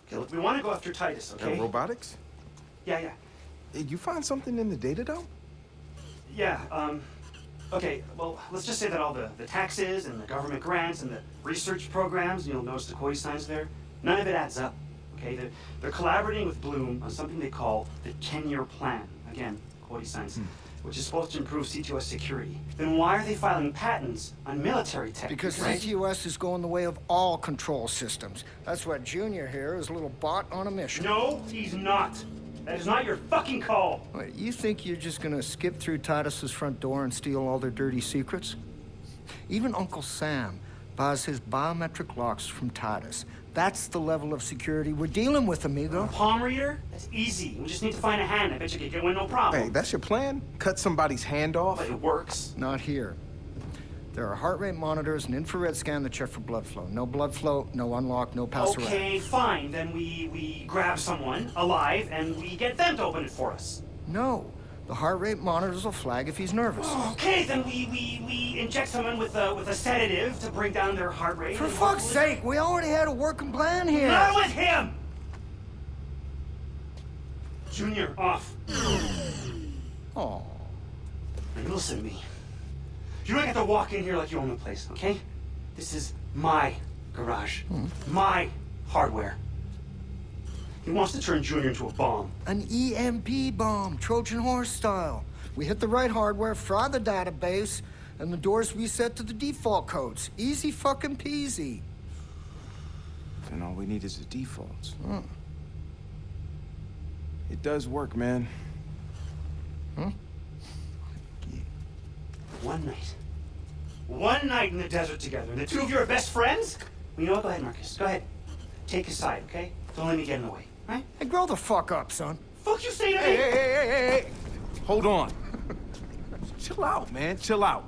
Okay, look, we want to go after Tidis, okay? Robotics? Yeah. You find something in the data, though? Yeah, okay, well, let's just say that all the taxes and the government grants and the research programs, you'll notice the koi signs there, none of it adds up, okay? They're collaborating with Bloom on something they call the 10-year plan. Again, koi signs. Which is supposed to improve CTOS security. Then why are they filing patents on military tech? Because right? CTOS is going the way of all control systems. That's why Junior here is a little bot on a mission. No, he's not. That is not your fucking call. Wait, you think you're just gonna skip through Tidis's front door and steal all their dirty secrets? Even Uncle Sam buys his biometric locks from Tidis. That's the level of security we're dealing with, amigo. A palm reader? That's easy. We just need to find a hand. I bet you could get one, no problem. Hey, that's your plan? Cut somebody's hand off? But it works. Not here. There are heart rate monitors and infrared scan that check for blood flow. No blood flow, no unlock, no pass around. Okay, fine. Then we grab someone alive and we get them to open it for us. No. The heart rate monitors will flag if he's nervous. Okay, then we inject someone with a sedative to bring down their heart rate. For fuck's sake, we already had a working plan here. Not with him! Junior, off. Oh. Now listen to me. You don't get to walk in here like you own the place, okay? This is my garage. My hardware. He wants to turn Junior into a bomb. An EMP bomb, Trojan horse style. We hit the right hardware, fry the database, and the doors reset to the default codes. Easy fucking peasy. Then all we need is the defaults. It does work, man. One night. One night in the desert together, and the two of you are best friends? Well, you know what? Go ahead, Marcus. Go ahead. Take his side, okay? Don't let me get in the way, right? Hey, grow the fuck up, son. Fuck you say to me? Hey. Hold on. Chill out, man. Chill out.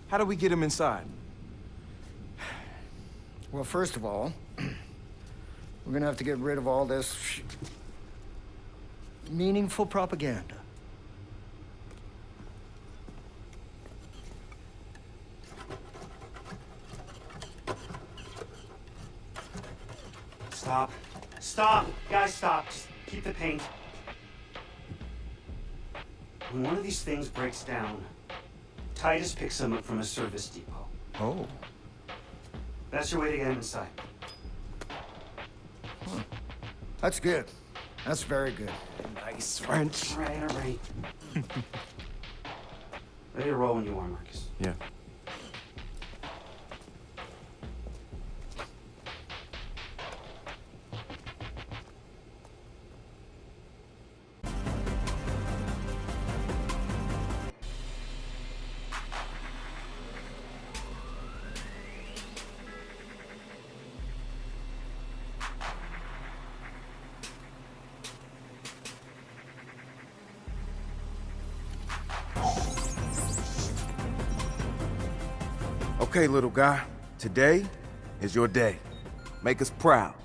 How do we get him inside? Well, first of all, we're gonna have to get rid of all this meaningful propaganda. Stop. Stop. Guys, stop. Just keep the paint. When one of these things breaks down, Tidis picks them up from a service depot. Oh. That's your way to get him inside. That's good. That's very good. Nice French. All right. Ready to roll when you are, Marcus. Yeah. Okay, little guy. Today is your day. Make us proud.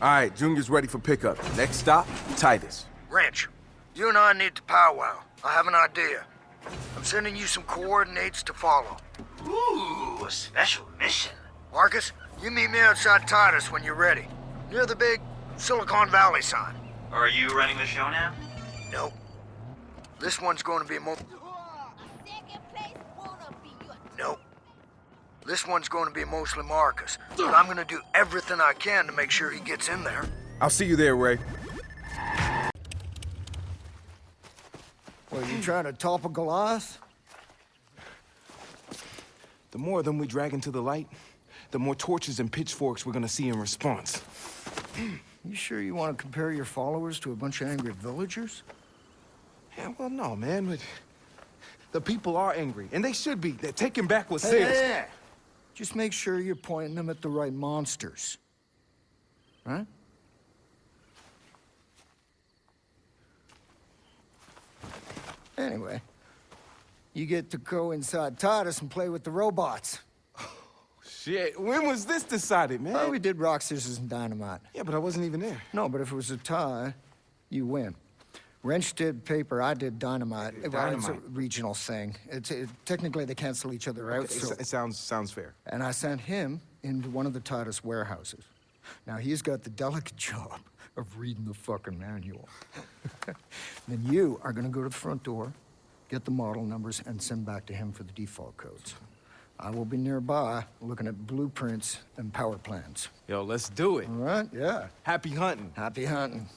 All right, Junior's ready for pickup. Next stop, Tidis. Wrench, you and I need to powwow. I have an idea. I'm sending you some coordinates to follow. Ooh, a special mission. Marcus, you meet me outside Tidis when you're ready. Near the big Silicon Valley sign. Are you running the show now? Nope. This one's going to be Nope. This one's going to be mostly Marcus. But I'm going to do everything I can to make sure he gets in there. I'll see you there, Ray. Well, you trying to topple Goliath? The more of them we drag into the light, the more torches and pitchforks we're gonna see in response. You sure you want to compare your followers to a bunch of angry villagers? Yeah, well, no, man. But the people are angry, and they should be. They're taking back what's theirs. Hey. Just make sure you're pointing them at the right monsters. Right? Anyway, you get to go inside Tidis and play with the robots. Shit, when was this decided, man? Well, we did rock, scissors, and dynamite. Yeah, but I wasn't even there. No, but if it was a tie, you win. Wrench did paper, I did dynamite. Well, it's a Dynamite. regional thing. Technically, they cancel each other out, so... It sounds fair. And I sent him into one of the Tidis warehouses. Now, he's got the delicate job of reading the fucking manual. Then you are gonna go to the front door, get the model numbers, and send back to him for the default codes. I will be nearby, looking at blueprints and power plans. Yo, let's do it. All right? Yeah. Happy hunting. Happy hunting.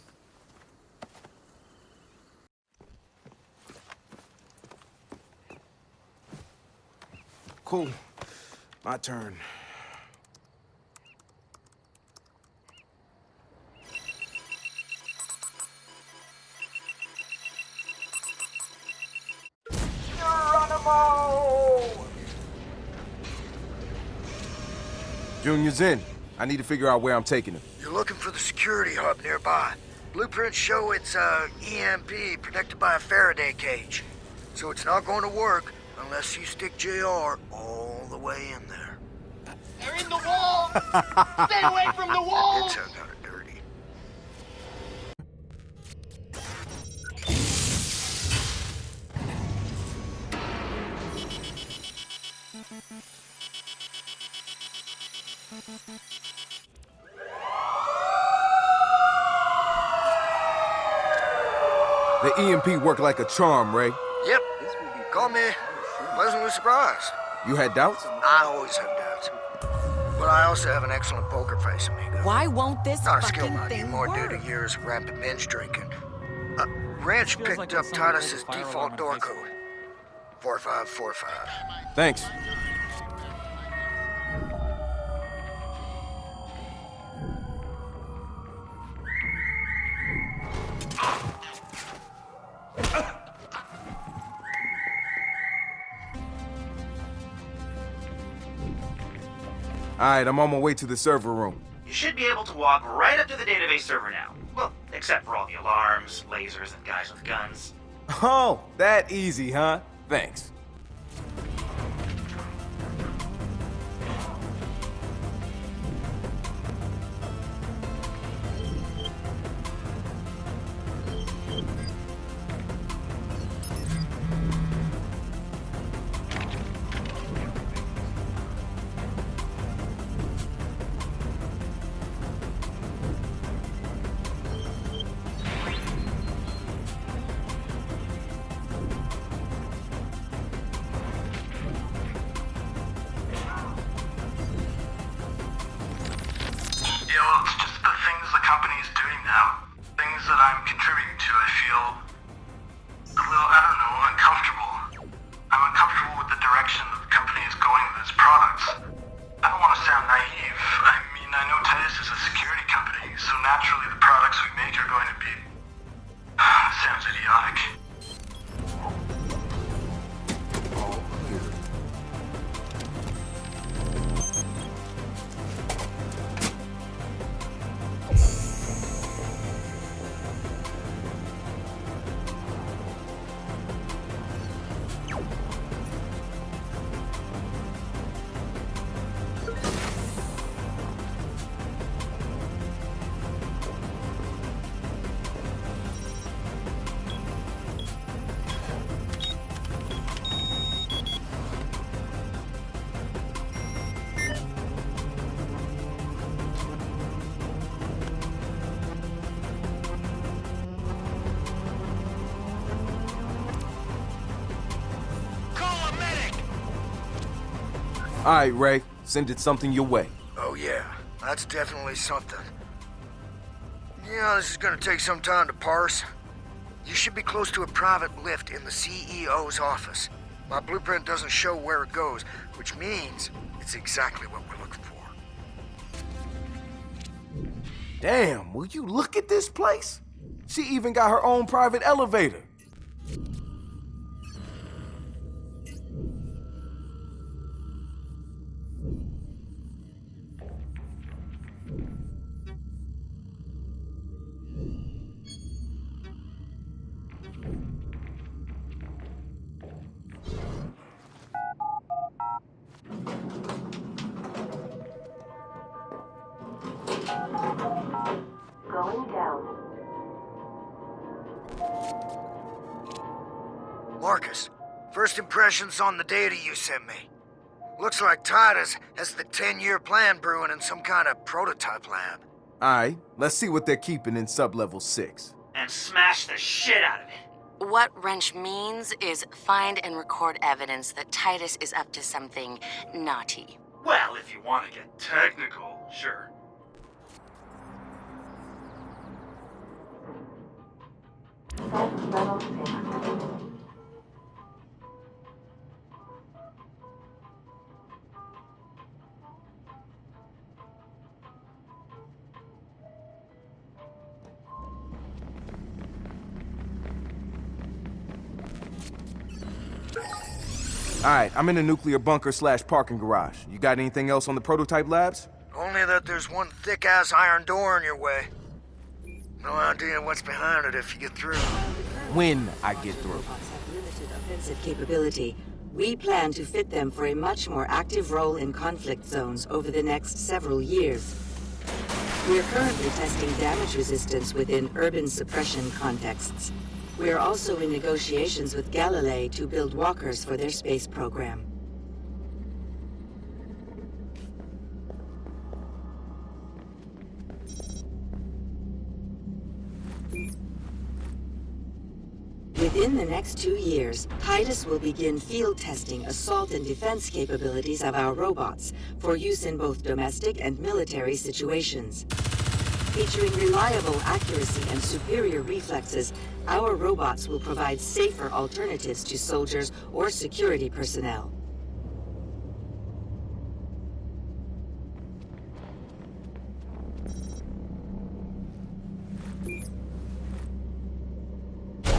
Cool. My turn. Junior's in. I need to figure out where I'm taking him. You're looking for the security hub nearby. Blueprints show it's EMP protected by a Faraday cage. So it's not going to work unless you stick JR all the way in there. They're in the wall! Stay away from the wall! It's kind of dirty. The EMP worked like a charm, Ray. Yep. Call me pleasantly surprised. You had doubts? I always have doubts. But I also have an excellent poker face, amigo. Why won't this Not a skill fucking money, thing more due work? to years of rampant binge drinking. Ranch picked up Tidis's default door code. 4545. Thanks. All right, I'm on my way to the server room. You should be able to walk right up to the database server now. Well, except for all the alarms, lasers, and guys with guns. Oh, that easy, huh? Thanks. It's just the things the company is doing now. Things that I'm contributing to, I feel a little, I don't know, uncomfortable. I'm uncomfortable with the direction that the company is going with its products. I don't want to sound naive. I mean, I know Tidis is a security company, so naturally the products we make are going to be... sounds idiotic. All right, Ray, sending something your way. Oh, yeah. That's definitely something. Yeah, this is gonna take some time to parse. You should be close to a private lift in the CEO's office. My blueprint doesn't show where it goes, which means it's exactly what we're looking for. Damn, will you look at this place? She even got her own private elevator. Going down. First impressions on the data you sent me. Looks like Tidis has the 10-year plan brewing in some kind of prototype lab. Alright, let's see what they're keeping in sub-level 6. And smash the shit out of it. What wrench means is find and record evidence that Tidis is up to something naughty. Well, if you want to get technical, sure. Alright, I'm in a nuclear bunker / parking garage. You got anything else on the prototype labs? Only that there's one thick-ass iron door in your way. No idea what's behind it if you get through. When I get through. Robots have limited offensive capability. We plan to fit them for a much more active role in conflict zones over the next several years. We are currently testing damage resistance within urban suppression contexts. We are also in negotiations with Galilei to build walkers for their space program. Within the next 2 years, Tidis will begin field testing assault and defense capabilities of our robots for use in both domestic and military situations. Featuring reliable accuracy and superior reflexes, our robots will provide safer alternatives to soldiers or security personnel.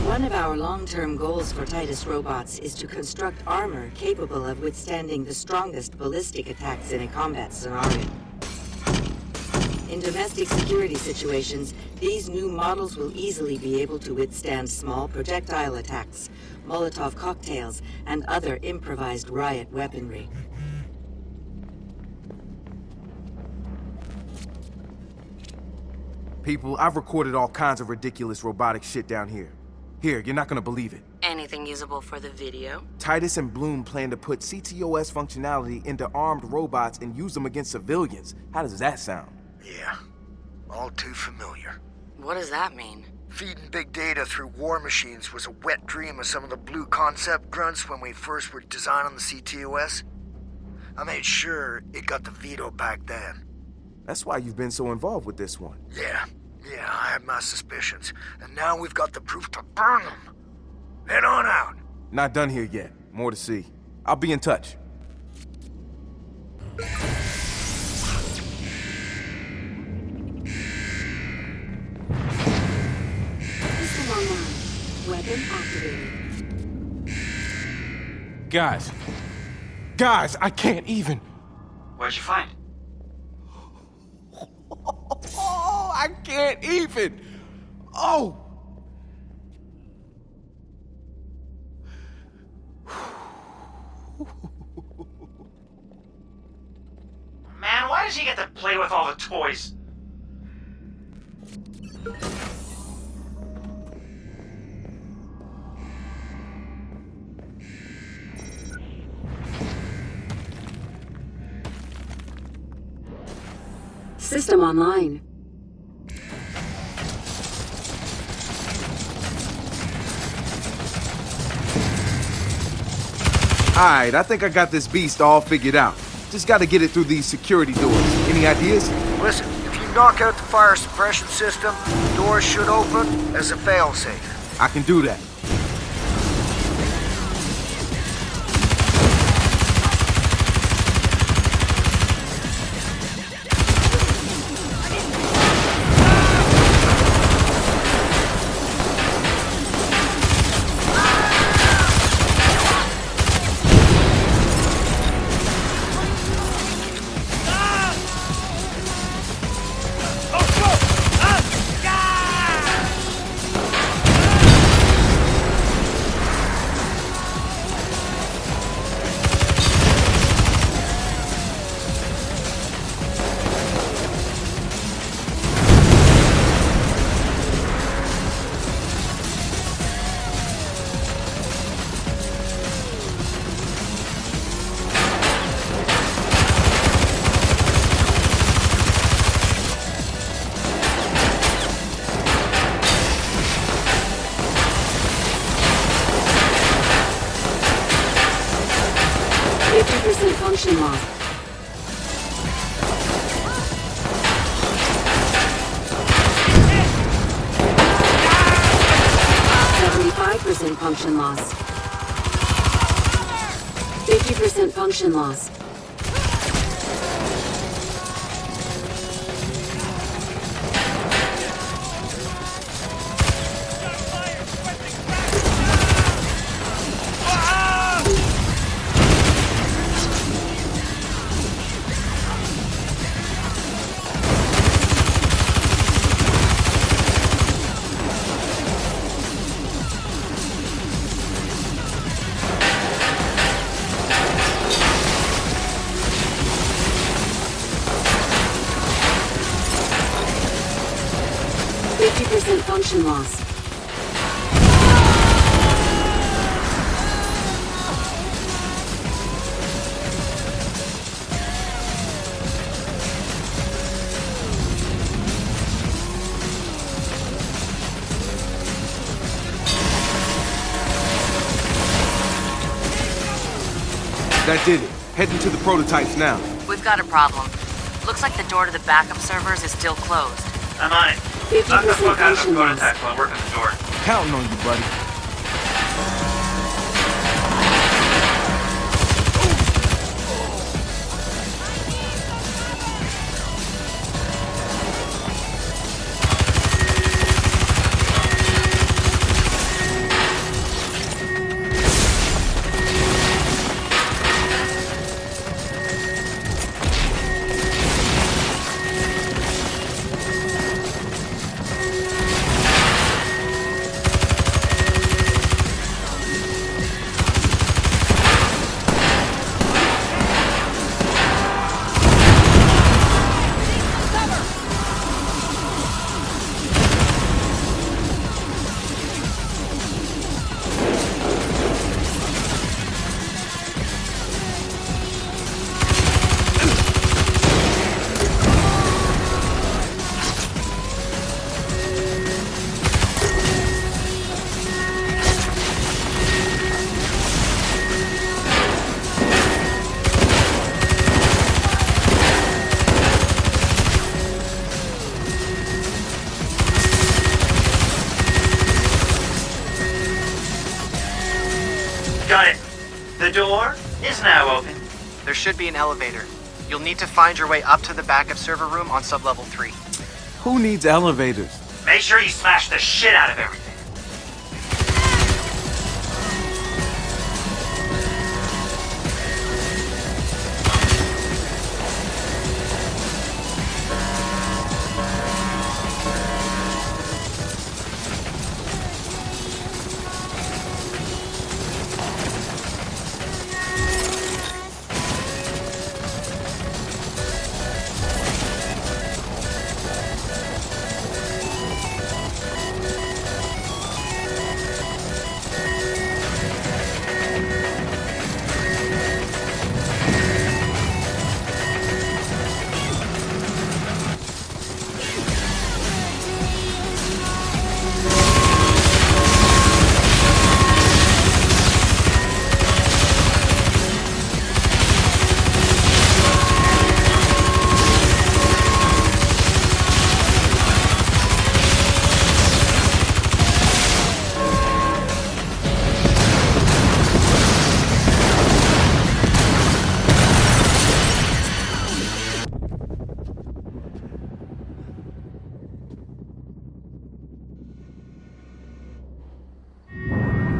One of our long-term goals for Tidis robots is to construct armor capable of withstanding the strongest ballistic attacks in a combat scenario. In domestic security situations, these new models will easily be able to withstand small projectile attacks, Molotov cocktails, and other improvised riot weaponry. People, I've recorded all kinds of ridiculous robotic shit down here. Here, you're not gonna believe it. Anything usable for the video? Tidis and Bloom plan to put CTOS functionality into armed robots and use them against civilians. How does that sound? Yeah, all too familiar. What does that mean? Feeding big data through war machines was a wet dream of some of the blue concept grunts when we first were designing the CTOS. I made sure it got the veto back then. That's why you've been so involved with this one. Yeah, I had my suspicions. And now we've got the proof to burn them. Head on out. Not done here yet. More to see. I'll be in touch. System online. Weapon activated. Guys, I can't even. What'd you find? Oh, I can't even. Oh. Man, why does he get to play with all the toys? System online. Alright, I think I got this beast all figured out. Just gotta get it through these security doors. Any ideas? Listen, if you knock out the fire suppression system, the doors should open as a failsafe. I can do that. 50% function loss. %, function loss. 50% function loss. Function loss. That did it. Heading to the prototypes now. We've got a problem. Looks like the door to the backup servers is still closed. I'm on it. 50% Knock the fuck out of the function loss. prototype while working the door. Counting on you, buddy. Got it. The door is now open. There should be an elevator. You'll need to find your way up to the backup server room on sublevel 3. Who needs elevators? Make sure you smash the shit out of everything.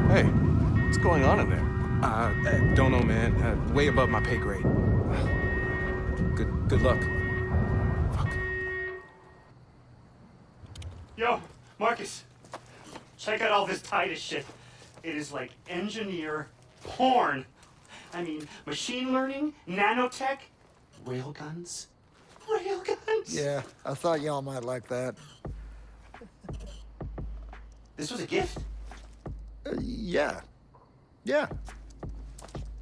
Hey, what's going on in there? Don't know, man. Way above my pay grade. Good luck. Fuck. Yo, Marcus, check out all this Tidis shit. It is like engineer porn. I mean, machine learning, nanotech, railguns. Railguns? Yeah, I thought y'all might like that. This was a gift? Yeah. Yeah.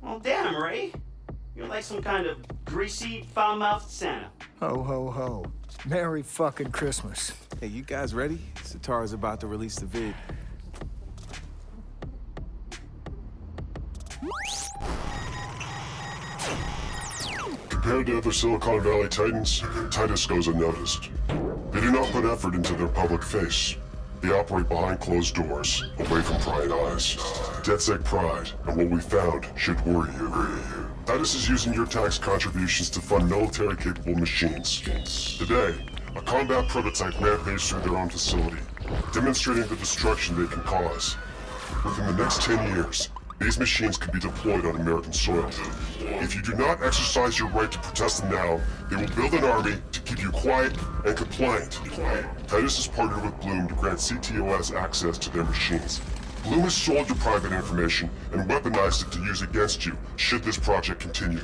Well, damn, Ray. You're like some kind of greasy, foul-mouthed Santa. Ho, ho, ho. Merry fucking Christmas. Hey, you guys ready? Satara's about to release the vid. Compared to other Silicon Valley titans, Tidis goes unnoticed. They do not put effort into their public face. They operate behind closed doors, away from prying eyes. DedSec pride, and what we found should worry you. Tidis is using your tax contributions to fund military-capable machines. Today, a combat prototype rampaged through their own facility, demonstrating the destruction they can cause. Within the next 10 years, these machines could be deployed on American soil. If you do not exercise your right to protest them now, they will build an army to keep you quiet and compliant. Tidis has partnered with Bloom to grant CTOS access to their machines. Bloom has sold your private information and weaponized it to use against you, should this project continue.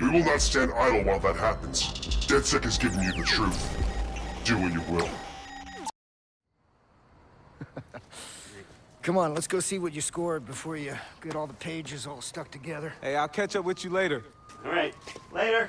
We will not stand idle while that happens. DedSec has given you the truth. Do what you will. Come on, let's go see what you scored before you get all the pages all stuck together. Hey, I'll catch up with you later. All right, later.